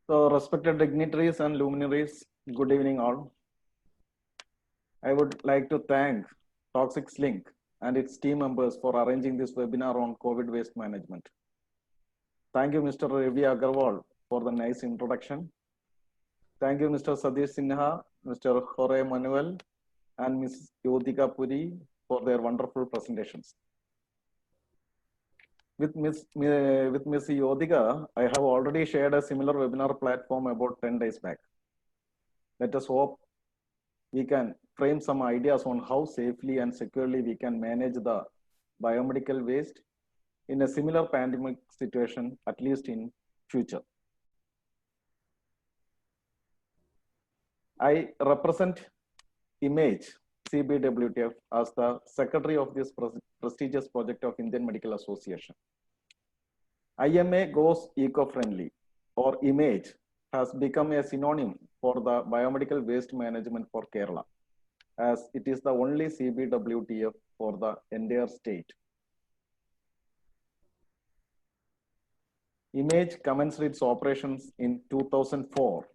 So, respected dignitaries and luminaries, good evening all. I would like to thank Toxics Link and its team members for arranging this webinar on COVID waste management. Thank you, Mr. Ravi Agarwal, for the nice introduction. Thank you, Mr. Sadish Sinha, Mr. Jorge Manuel, and Ms. Yotika Puri for their wonderful presentations. With Ms. Yodika, I have already shared a similar webinar platform about 10 days back. Let us hope we can frame some ideas on how safely and securely we can manage the biomedical waste in a similar pandemic situation, at least in future. I represent Image CBWTF as the secretary of this prestigious project of Indian Medical Association. IMA goes eco-friendly, or Image has become a synonym for the biomedical waste management for Kerala, as it is the only CBWTF for the entire state. Image commenced its operations in 2004,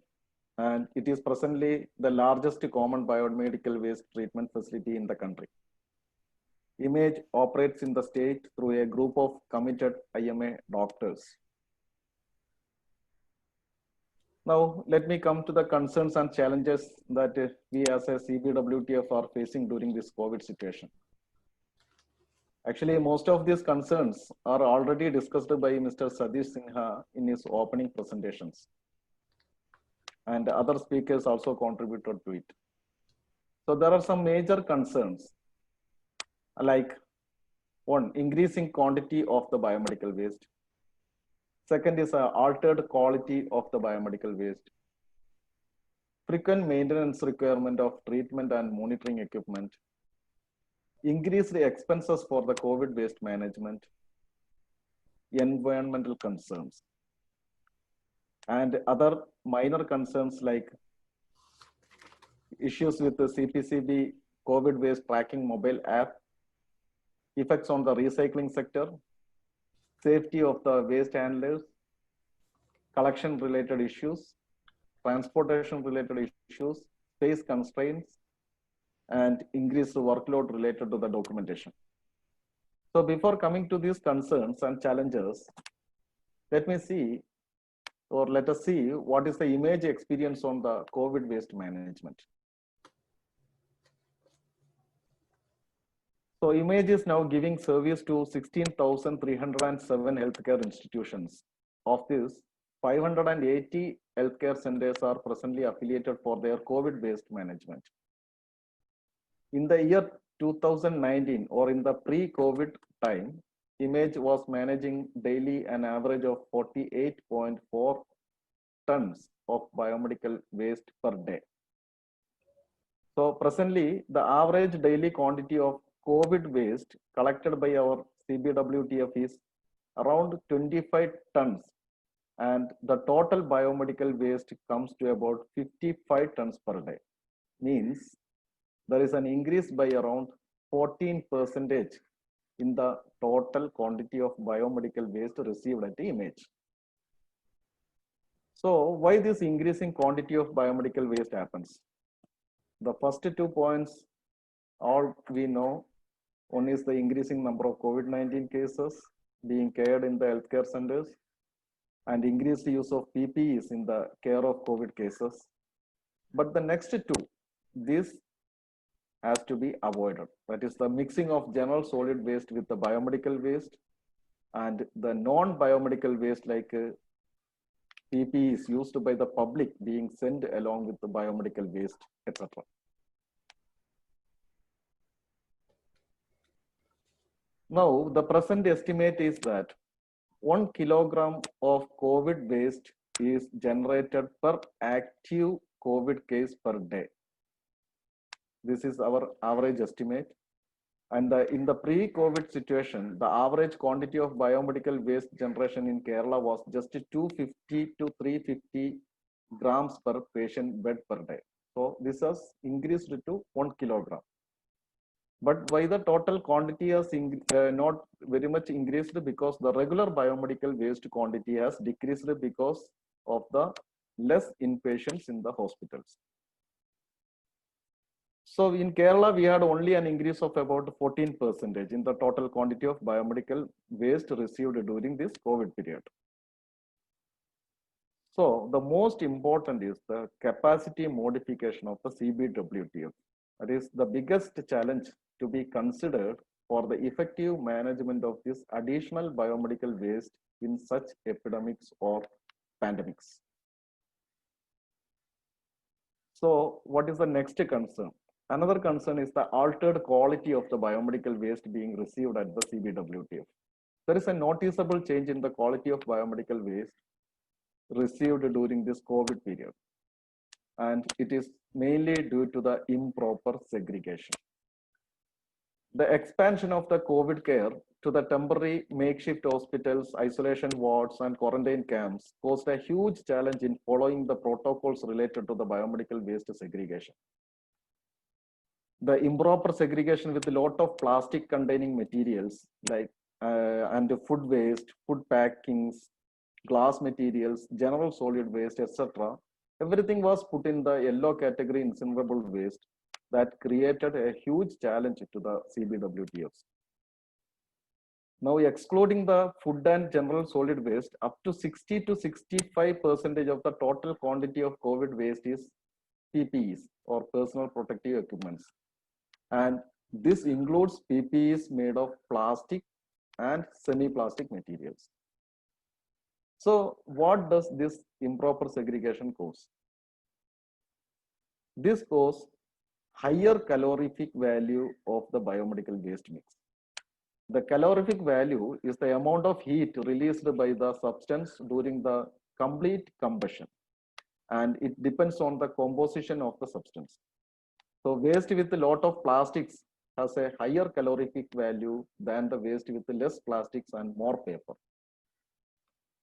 and it is presently the largest common biomedical waste treatment facility in the country. Image operates in the state through a group of committed IMA doctors. Now, let me come to the concerns and challenges that we as a CBWTF are facing during this COVID situation. Actually, most of these concerns are already discussed by Mr. Sadish Sinha in his opening presentations. And other speakers also contributed to it. So there are some major concerns, like one, increasing quantity of the biomedical waste. Second is altered quality of the biomedical waste. Frequent maintenance requirement of treatment and monitoring equipment. Increased expenses for the COVID waste management. Environmental concerns. And other minor concerns like issues with the CPCB COVID waste tracking mobile app, effects on the recycling sector, safety of the waste handlers, collection related issues, transportation related issues, space constraints, and increased workload related to the documentation. So before coming to these concerns and challenges, let us see what is the Image experience on the COVID waste management. So Image is now giving service to 16,307 healthcare institutions. Of this, 580 healthcare centers are presently affiliated for their COVID waste management. In the year 2019, or in the pre-COVID time, Image was managing daily an average of 48.4 tons of biomedical waste per day. So presently, the average daily quantity of COVID waste collected by our CBWTF is around 25 tons, and the total biomedical waste comes to about 55 tons per day. Means there is an increase by around 14% in the total quantity of biomedical waste received at the Image. So why this increasing quantity of biomedical waste happens? The first 2 points, all we know. One is the increasing number of COVID-19 cases being cared in the healthcare centers and increased use of PPEs in the care of COVID cases. But the next two, this has to be avoided. That is the mixing of general solid waste with the biomedical waste and the non-biomedical waste like PPEs used by the public being sent along with the biomedical waste, etc. Now, the present estimate is that 1 kilogram of COVID waste is generated per active COVID case per day. This is our average estimate. And in the pre-COVID situation, the average quantity of biomedical waste generation in Kerala was just 250 to 350 grams per patient bed per day. So this has increased to 1 kilogram. But why the total quantity has not very much increased? Because the regular biomedical waste quantity has decreased because of the less inpatients in the hospitals. So in Kerala, we had only an increase of about 14% in the total quantity of biomedical waste received during this COVID period. So the most important is the capacity modification of the CBWTF. That is the biggest challenge to be considered for the effective management of this additional biomedical waste in such epidemics or pandemics. So what is the next concern? Another concern is the altered quality of the biomedical waste being received at the CBWTF. There is a noticeable change in the quality of biomedical waste received during this COVID period. And it is mainly due to the improper segregation. The expansion of the COVID care to the temporary makeshift hospitals, isolation wards, and quarantine camps caused a huge challenge in following the protocols related to the biomedical waste segregation. The improper segregation with a lot of plastic containing materials like and food waste, food packings, glass materials, general solid waste, etc. Everything was put in the yellow category incinerable waste that created a huge challenge to the CBWTFs. Now, excluding the food and general solid waste, up to 60 to 65% of the total quantity of COVID waste is PPEs or personal protective equipments. And this includes PPEs made of plastic and semi-plastic materials. So what does this improper segregation cause? This causes higher calorific value of the biomedical waste mix. The calorific value is the amount of heat released by the substance during the complete combustion, and it depends on the composition of the substance. So waste with a lot of plastics has a higher calorific value than the waste with less plastics and more paper.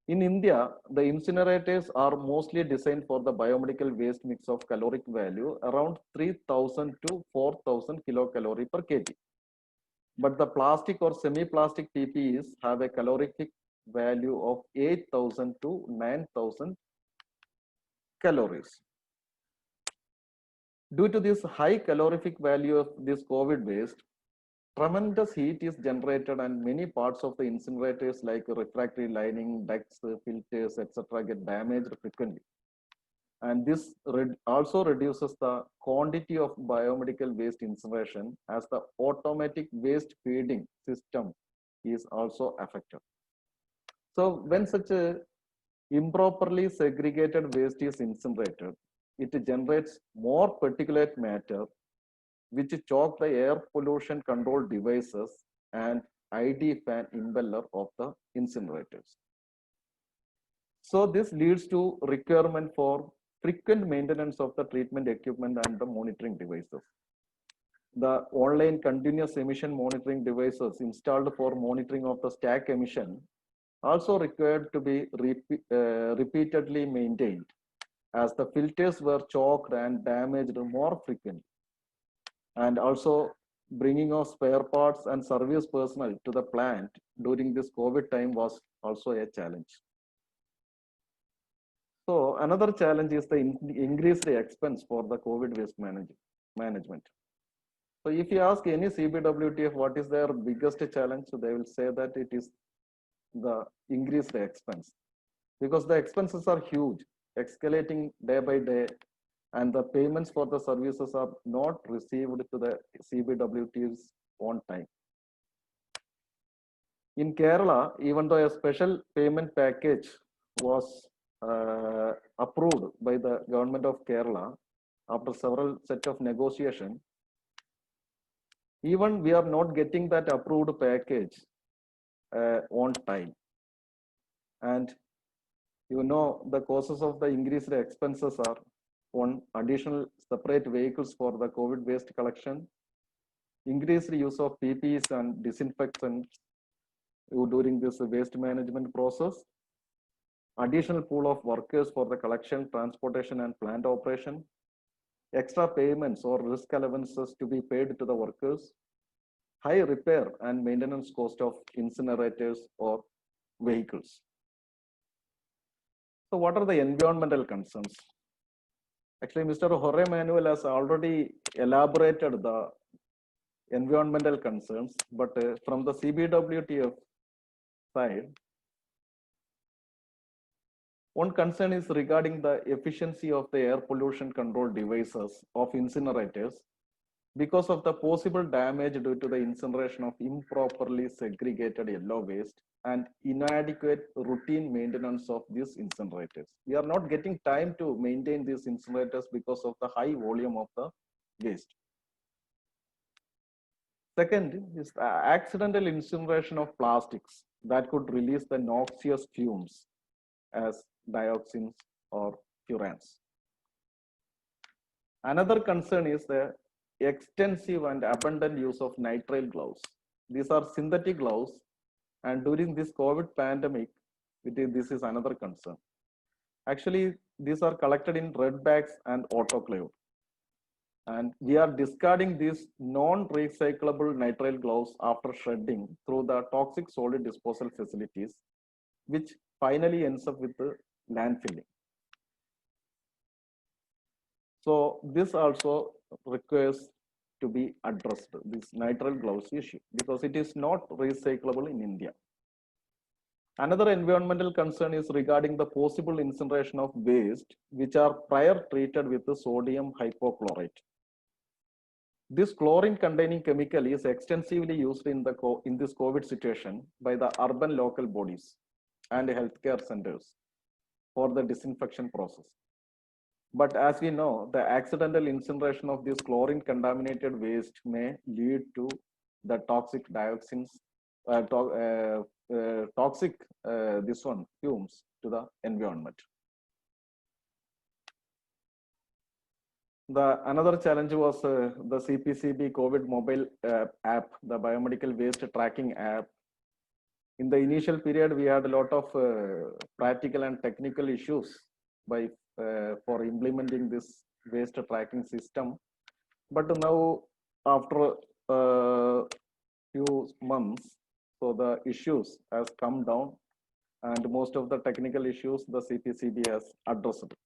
In India, the incinerators are mostly designed for the biomedical waste mix of caloric value around 3000 to 4000 kilocalorie per kg. But the plastic or semi-plastic PPEs have a calorific value of 8000 to 9000 calories. Due to this high calorific value of this COVID waste, tremendous heat is generated and many parts of the incinerators like refractory lining, ducts, filters, etc. get damaged frequently. And this also reduces the quantity of biomedical waste incineration as the automatic waste feeding system is also affected. So when such a improperly segregated waste is incinerated, it generates more particulate matter which choke the air pollution control devices and ID fan impeller of the incinerators. So this leads to requirement for frequent maintenance of the treatment equipment and the monitoring devices. The online continuous emission monitoring devices installed for monitoring of the stack emission also required to be repeatedly maintained as the filters were choked and damaged more frequently. And also bringing of spare parts and service personnel to the plant during this COVID time was also a challenge. So another challenge is the increased expense for the COVID waste management. So if you ask any CBWTF what is their biggest challenge, so they will say that it is the increased expense because the expenses are huge, escalating day by day, and the payments for the services are not received to the CBWTFs on time. In Kerala, even though a special payment package was approved by the government of Kerala after several set of negotiation, even we are not getting that approved package on time. And you know the causes of the increased expenses are on additional separate vehicles for the COVID waste collection, increased use of PPEs and disinfectants during this waste management process, additional pool of workers for the collection, transportation, and plant operation, extra payments or risk allowances to be paid to the workers, high repair and maintenance cost of incinerators or vehicles. So what are the environmental concerns? Actually, Mr. Jorge Manuel has already elaborated the environmental concerns, but from the CBWTF side, one concern is regarding the efficiency of the air pollution control devices of incinerators because of the possible damage due to the incineration of improperly segregated yellow waste and inadequate routine maintenance of these incinerators. We are not getting time to maintain these incinerators because of the high volume of the waste. Second is the accidental incineration of plastics that could release the noxious fumes as dioxins or furans. Another concern is the extensive and abundant use of nitrile gloves. These are synthetic gloves, and during this COVID pandemic, this is another concern. Actually, these are collected in red bags and autoclave. And we are discarding these non-recyclable nitrile gloves after shredding through the toxic solid disposal facilities, which finally ends up with the landfilling. So this also requires to be addressed, this nitrile gloves issue, because it is not recyclable in India. Another environmental concern is regarding the possible incineration of waste, which are prior treated with the sodium hypochlorite. This chlorine-containing chemical is extensively used in this COVID situation by the urban local bodies and healthcare centers for the disinfection process. But as we know, the accidental incineration of this chlorine-contaminated waste may lead to the toxic dioxins, fumes to the environment. Another challenge was the CPCB COVID mobile app, the biomedical waste tracking app. In the initial period, we had a lot of practical and technical issues for implementing this waste tracking system. But now, after a few months, so the issues has come down, and most of the technical issues the CPCB has addressed it.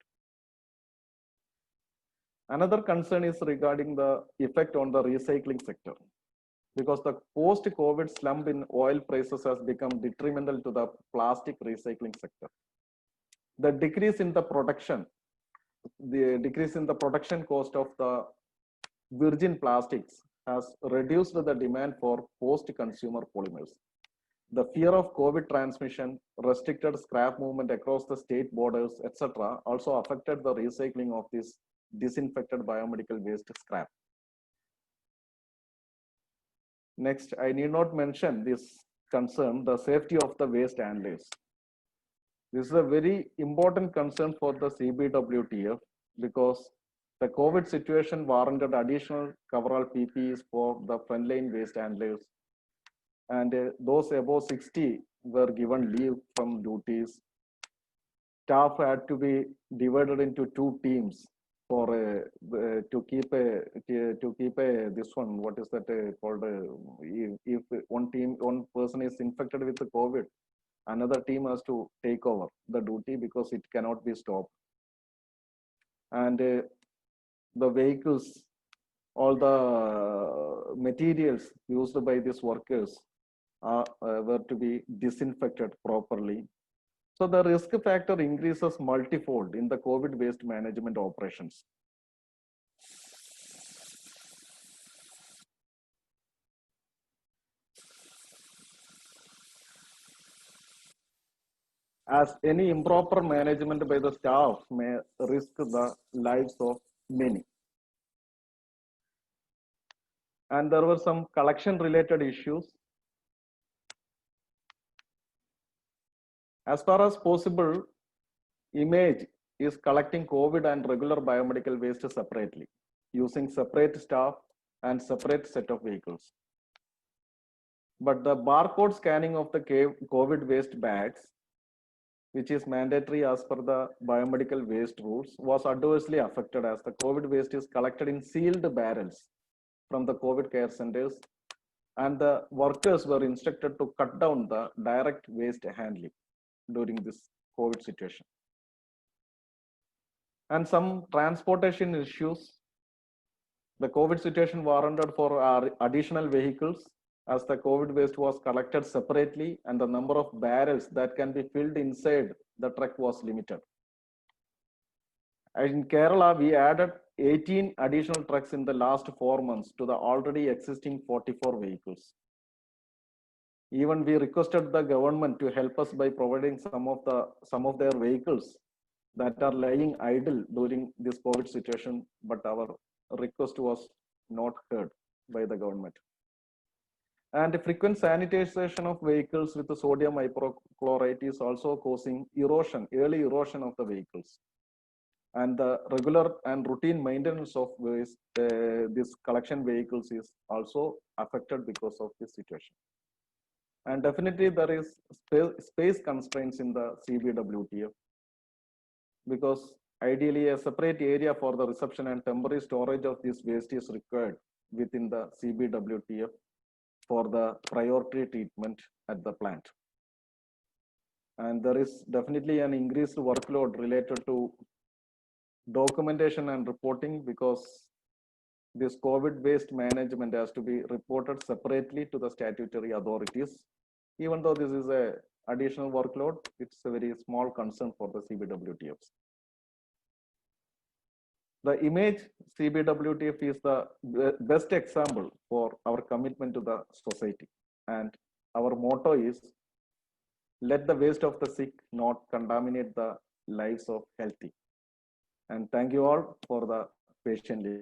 Another concern is regarding the effect on the recycling sector, because the post-COVID slump in oil prices has become detrimental to the plastic recycling sector. The decrease in the production cost of the virgin plastics has reduced the demand for post-consumer polymers. The fear of COVID transmission, restricted scrap movement across the state borders, etc., also affected the recycling of this disinfected biomedical waste scrap. Next, I need not mention this concern, the safety of the waste handlers. This is a very important concern for the CBWTF because the COVID situation warranted additional coverall PPEs for the frontline waste handlers. And those above 60 were given leave from duties. Staff had to be divided into two teams for to keep this one, what is that called, if one person is infected with the COVID, another team has to take over the duty because it cannot be stopped. And the vehicles, all the materials used by these workers were to be disinfected properly. So the risk factor increases multifold in the COVID waste management operations. As any improper management by the staff may risk the lives of many. And there were some collection related issues. As far as possible, Image is collecting COVID and regular biomedical waste separately, using separate staff and separate set of vehicles. But the barcode scanning of the COVID waste bags, which is mandatory as per the biomedical waste rules, was adversely affected as the COVID waste is collected in sealed barrels from the COVID care centers, and the workers were instructed to cut down the direct waste handling during this COVID situation. And some transportation issues. The COVID situation warranted for additional vehicles as the COVID waste was collected separately and the number of barrels that can be filled inside the truck was limited. In Kerala, we added 18 additional trucks in the last 4 months to the already existing 44 vehicles. Even we requested the government to help us by providing some of their vehicles that are lying idle during this COVID situation, but our request was not heard by the government. And frequent sanitization of vehicles with the sodium hypochlorite is also causing erosion, early erosion of the vehicles. And the regular and routine maintenance of these collection vehicles is also affected because of this situation. And definitely there is space constraints in the CBWTF, because ideally a separate area for the reception and temporary storage of this waste is required within the CBWTF for the priority treatment at the plant. And there is definitely an increased workload related to documentation and reporting, because this COVID waste management has to be reported separately to the statutory authorities. Even though this is a additional workload, it's a very small concern for the CBWTFs. The image CBWTF is the best example for our commitment to the society. And our motto is, let the waste of the sick not contaminate the lives of healthy. And thank you all for the patiently.